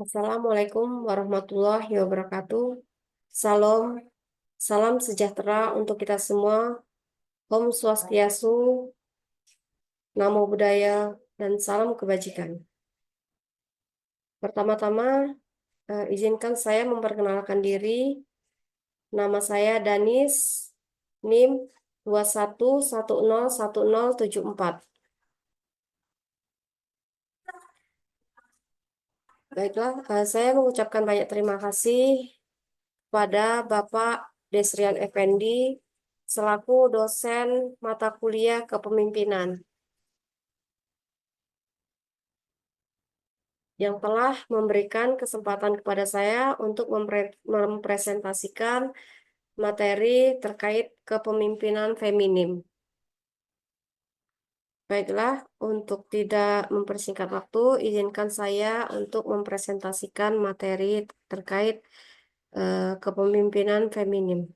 Assalamualaikum warahmatullahi wabarakatuh. Salam, salam sejahtera untuk kita semua. Om Swastiastu, Namo Buddhaya, dan salam kebajikan. Pertama-tama, izinkan saya memperkenalkan diri. Nama saya Danis, NIM 21101074. Baiklah, saya mengucapkan banyak terima kasih pada Bapak Desrian Effendi selaku dosen mata kuliah kepemimpinan yang telah memberikan kesempatan kepada saya untuk mempresentasikan materi terkait kepemimpinan feminim. Baiklah, untuk tidak mempersingkat waktu, izinkan saya untuk mempresentasikan materi terkait kepemimpinan feminim.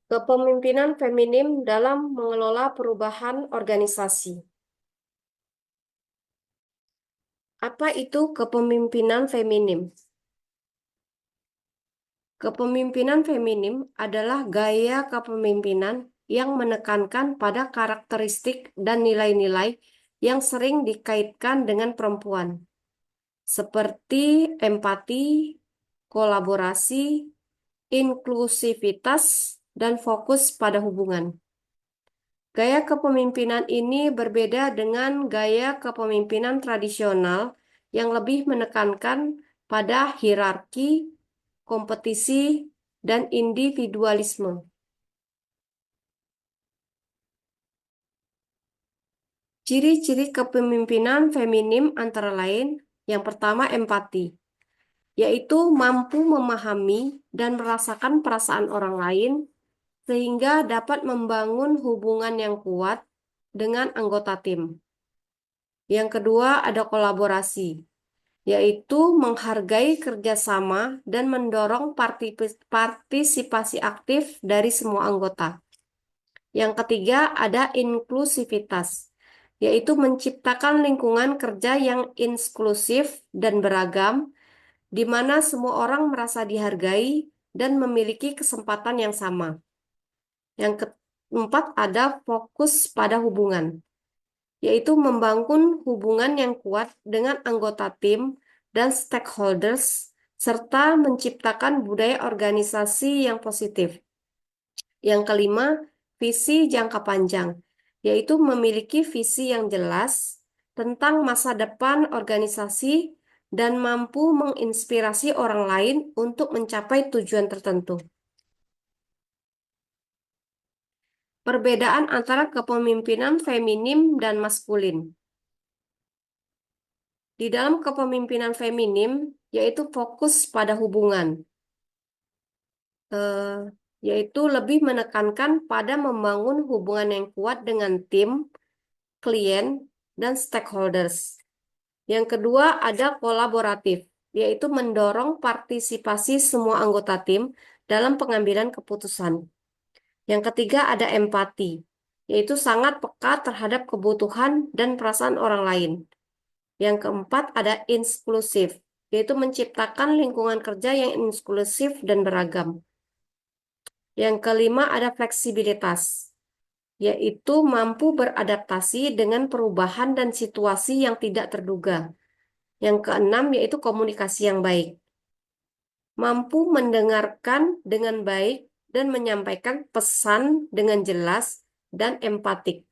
Kepemimpinan feminim dalam mengelola perubahan organisasi. Apa itu kepemimpinan feminim? Kepemimpinan feminim adalah gaya kepemimpinan yang menekankan pada karakteristik dan nilai-nilai yang sering dikaitkan dengan perempuan, seperti empati, kolaborasi, inklusivitas, dan fokus pada hubungan. Gaya kepemimpinan ini berbeda dengan gaya kepemimpinan tradisional yang lebih menekankan pada hierarki, kompetisi, dan individualisme. Ciri-ciri kepemimpinan feminim antara lain, yang pertama empati, yaitu mampu memahami dan merasakan perasaan orang lain sehingga dapat membangun hubungan yang kuat dengan anggota tim. Yang kedua ada kolaborasi, yaitu menghargai kerjasama dan mendorong partisipasi aktif dari semua anggota. Yang ketiga ada inklusivitas, yaitu menciptakan lingkungan kerja yang inklusif dan beragam, di mana semua orang merasa dihargai dan memiliki kesempatan yang sama. Yang keempat ada fokus pada hubungan, yaitu membangun hubungan yang kuat dengan anggota tim dan stakeholders, serta menciptakan budaya organisasi yang positif. Yang kelima, visi jangka panjang, yaitu memiliki visi yang jelas tentang masa depan organisasi dan mampu menginspirasi orang lain untuk mencapai tujuan tertentu. Perbedaan antara kepemimpinan feminim dan maskulin. Di dalam kepemimpinan feminim, yaitu fokus pada hubungan, yaitu lebih menekankan pada membangun hubungan yang kuat dengan tim, klien, dan stakeholders. Yang kedua ada kolaboratif, yaitu mendorong partisipasi semua anggota tim dalam pengambilan keputusan. Yang ketiga ada empati, yaitu sangat peka terhadap kebutuhan dan perasaan orang lain. Yang keempat ada inklusif, yaitu menciptakan lingkungan kerja yang inklusif dan beragam. Yang kelima ada fleksibilitas, yaitu mampu beradaptasi dengan perubahan dan situasi yang tidak terduga. Yang keenam yaitu komunikasi yang baik, mampu mendengarkan dengan baik dan menyampaikan pesan dengan jelas dan empatik.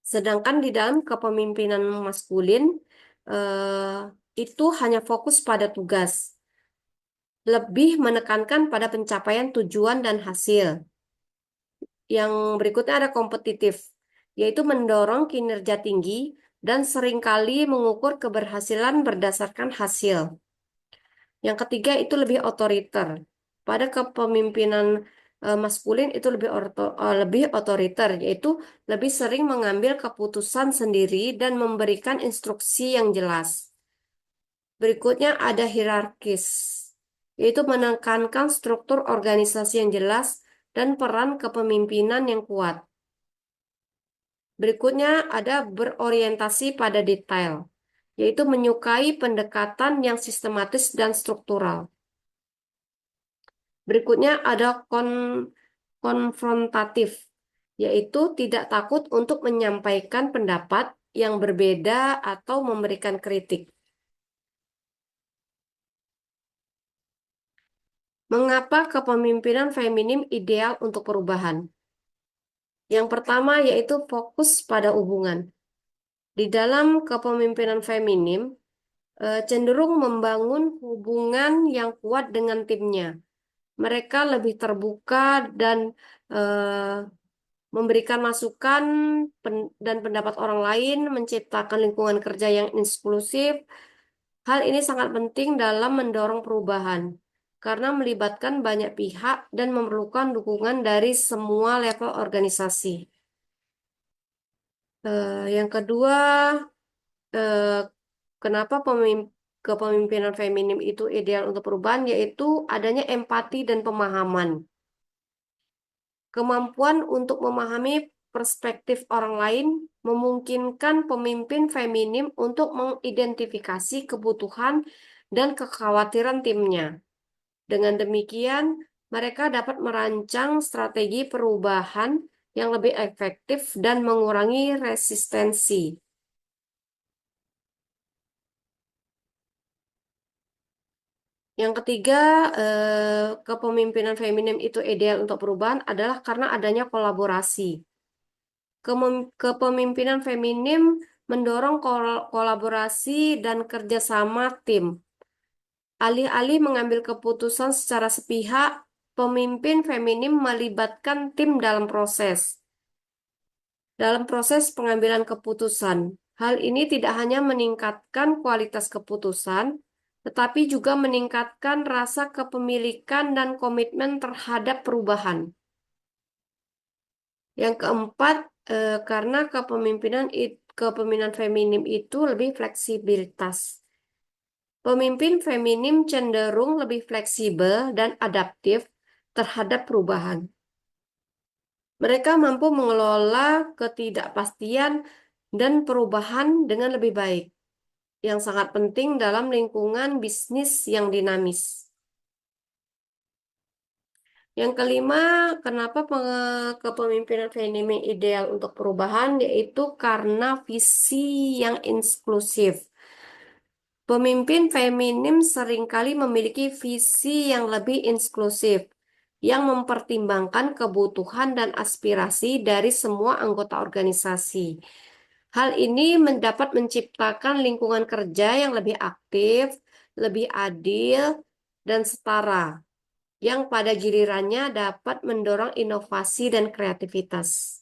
Sedangkan di dalam kepemimpinan maskulin, itu hanya fokus pada tugas, lebih menekankan pada pencapaian tujuan dan hasil. Yang berikutnya ada kompetitif, yaitu mendorong kinerja tinggi dan seringkali mengukur keberhasilan berdasarkan hasil. Yang ketiga itu lebih otoriter. Pada kepemimpinan maskulin itu lebih otoriter, yaitu lebih sering mengambil keputusan sendiri dan memberikan instruksi yang jelas. Berikutnya ada hierarkis, yaitu menekankan struktur organisasi yang jelas dan peran kepemimpinan yang kuat. Berikutnya ada berorientasi pada detail, yaitu menyukai pendekatan yang sistematis dan struktural. Berikutnya ada konfrontatif, yaitu tidak takut untuk menyampaikan pendapat yang berbeda atau memberikan kritik. Mengapa kepemimpinan feminim ideal untuk perubahan? Yang pertama yaitu fokus pada hubungan. Di dalam kepemimpinan feminim, cenderung membangun hubungan yang kuat dengan timnya. Mereka lebih terbuka dan eh, memberikan masukan dan pendapat orang lain, menciptakan lingkungan kerja yang inklusif. Hal ini sangat penting dalam mendorong perubahan karena melibatkan banyak pihak dan memerlukan dukungan dari semua level organisasi. Yang kedua, eh, kenapa kepemimpinan feminim itu ideal untuk perubahan, yaitu adanya empati dan pemahaman. Kemampuan untuk memahami perspektif orang lain memungkinkan pemimpin feminim untuk mengidentifikasi kebutuhan dan kekhawatiran timnya. Dengan demikian, mereka dapat merancang strategi perubahan yang lebih efektif dan mengurangi resistensi. Yang ketiga, kepemimpinan feminim itu ideal untuk perubahan adalah karena adanya kolaborasi. Kepemimpinan feminim mendorong kolaborasi dan kerjasama tim. Alih-alih mengambil keputusan secara sepihak, pemimpin feminim melibatkan tim dalam proses pengambilan keputusan. Hal ini tidak hanya meningkatkan kualitas keputusan, tetapi juga meningkatkan rasa kepemilikan dan komitmen terhadap perubahan. Yang keempat, karena kepemimpinan feminim itu lebih fleksibilitas. Pemimpin feminim cenderung lebih fleksibel dan adaptif terhadap perubahan. Mereka mampu mengelola ketidakpastian dan perubahan dengan lebih baik, yang sangat penting dalam lingkungan bisnis yang dinamis. Yang kelima, kenapa kepemimpinan feminim ideal untuk perubahan, yaitu karena visi yang inklusif. Pemimpin feminim seringkali memiliki visi yang lebih inklusif, yang mempertimbangkan kebutuhan dan aspirasi dari semua anggota organisasi. Hal ini dapat menciptakan lingkungan kerja yang lebih aktif, lebih adil, dan setara, yang pada gilirannya dapat mendorong inovasi dan kreativitas.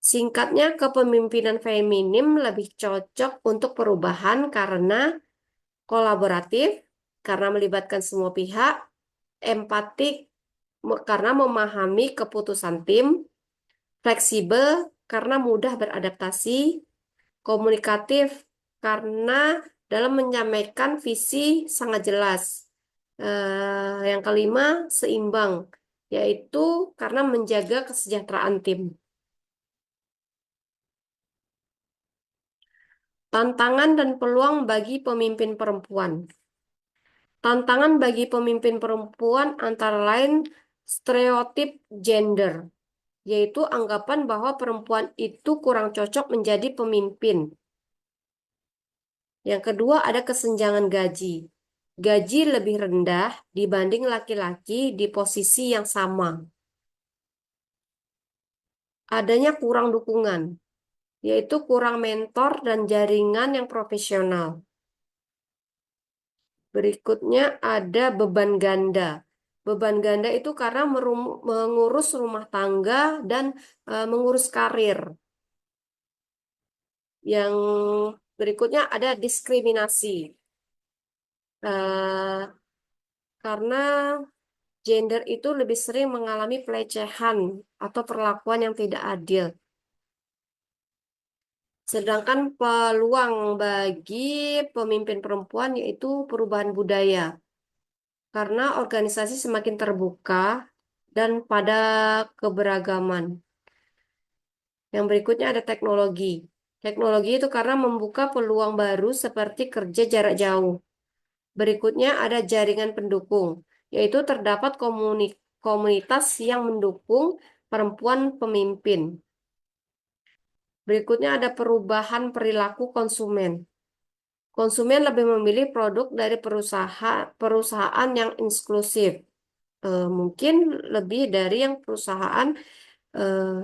Singkatnya, kepemimpinan feminim lebih cocok untuk perubahan karena kolaboratif, karena melibatkan semua pihak, empatik, karena memahami keputusan tim, fleksibel, karena mudah beradaptasi, komunikatif, karena dalam menyampaikan visi sangat jelas. Yang kelima, seimbang, yaitu karena menjaga kesejahteraan tim. Tantangan dan peluang bagi pemimpin perempuan. Tantangan bagi pemimpin perempuan antara lain stereotip gender, yaitu anggapan bahwa perempuan itu kurang cocok menjadi pemimpin. Yang kedua ada kesenjangan gaji. Gaji lebih rendah dibanding laki-laki di posisi yang sama. Adanya kurang dukungan, yaitu kurang mentor dan jaringan yang profesional. Berikutnya ada beban ganda. Beban ganda itu karena mengurus rumah tangga dan mengurus karir. Yang berikutnya ada diskriminasi. Eh, karena gender itu lebih sering mengalami pelecehan atau perlakuan yang tidak adil. Sedangkan peluang bagi pemimpin perempuan yaitu perubahan budaya. Karena organisasi semakin terbuka dan pada keberagaman. Yang berikutnya ada teknologi. Teknologi itu karena membuka peluang baru seperti kerja jarak jauh. Berikutnya ada jaringan pendukung, yaitu terdapat komunitas yang mendukung perempuan pemimpin. Berikutnya ada perubahan perilaku konsumen. Konsumen lebih memilih produk dari perusahaan yang inklusif. Mungkin lebih dari yang perusahaan eh,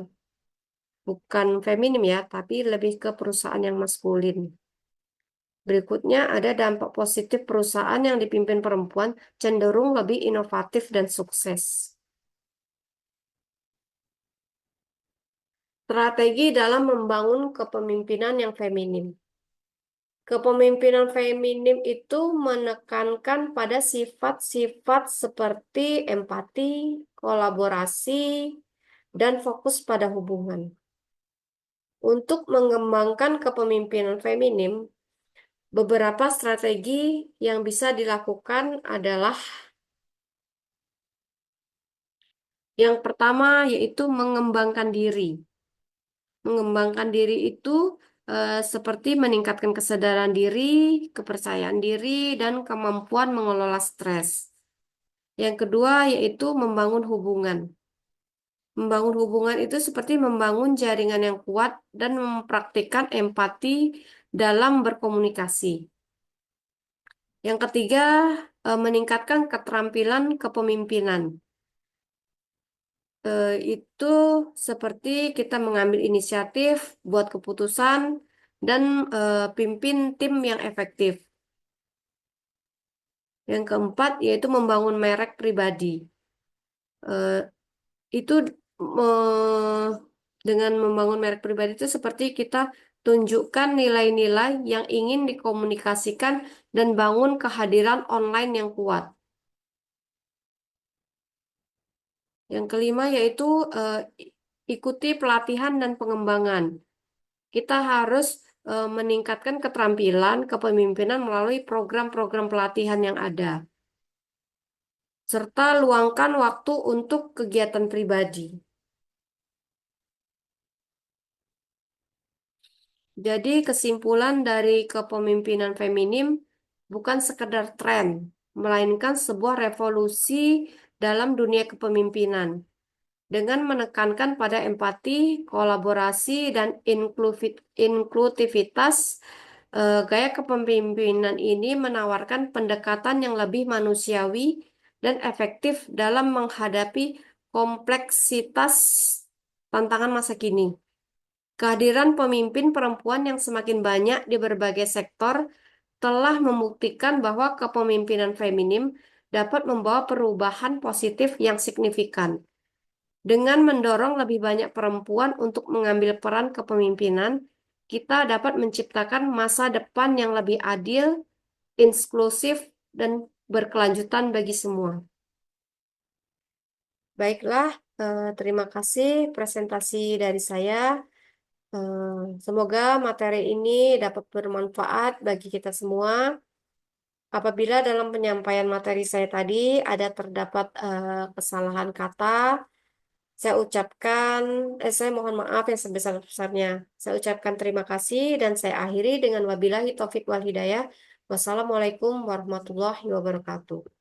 bukan feminim ya, tapi lebih ke perusahaan yang maskulin. Berikutnya ada dampak positif perusahaan yang dipimpin perempuan cenderung lebih inovatif dan sukses. Strategi dalam membangun kepemimpinan yang feminim. Kepemimpinan feminim itu menekankan pada sifat-sifat seperti empati, kolaborasi, dan fokus pada hubungan. Untuk mengembangkan kepemimpinan feminim, beberapa strategi yang bisa dilakukan adalah yang pertama yaitu mengembangkan diri. Mengembangkan diri itu seperti meningkatkan kesadaran diri, kepercayaan diri, dan kemampuan mengelola stres. Yang kedua yaitu membangun hubungan. Membangun hubungan itu seperti membangun jaringan yang kuat dan mempraktikkan empati dalam berkomunikasi. Yang ketiga, meningkatkan keterampilan kepemimpinan. Itu seperti kita mengambil inisiatif, buat keputusan, dan pimpin tim yang efektif. Yang keempat, yaitu membangun merek pribadi. Eh, itu dengan membangun merek pribadi itu seperti kita tunjukkan nilai-nilai yang ingin dikomunikasikan dan bangun kehadiran online yang kuat. Yang kelima yaitu ikuti pelatihan dan pengembangan. Kita harus meningkatkan keterampilan kepemimpinan melalui program-program pelatihan yang ada, serta luangkan waktu untuk kegiatan pribadi. Jadi kesimpulan dari kepemimpinan feminim bukan sekedar tren, melainkan sebuah revolusi dalam dunia kepemimpinan. Dengan menekankan pada empati, kolaborasi, dan inklusivitas, gaya kepemimpinan ini menawarkan pendekatan yang lebih manusiawi dan efektif dalam menghadapi kompleksitas tantangan masa kini. Kehadiran pemimpin perempuan yang semakin banyak di berbagai sektor telah membuktikan bahwa kepemimpinan feminim dapat membawa perubahan positif yang signifikan. Dengan mendorong lebih banyak perempuan untuk mengambil peran kepemimpinan, kita dapat menciptakan masa depan yang lebih adil, inklusif, dan berkelanjutan bagi semua. Baiklah, terima kasih presentasi dari saya. Semoga materi ini dapat bermanfaat bagi kita semua. Apabila dalam penyampaian materi saya tadi ada terdapat kesalahan kata, saya mohon maaf yang sebesar-besarnya. Saya ucapkan terima kasih dan saya akhiri dengan wabillahi taufik wal hidayah. Wassalamualaikum warahmatullahi wabarakatuh.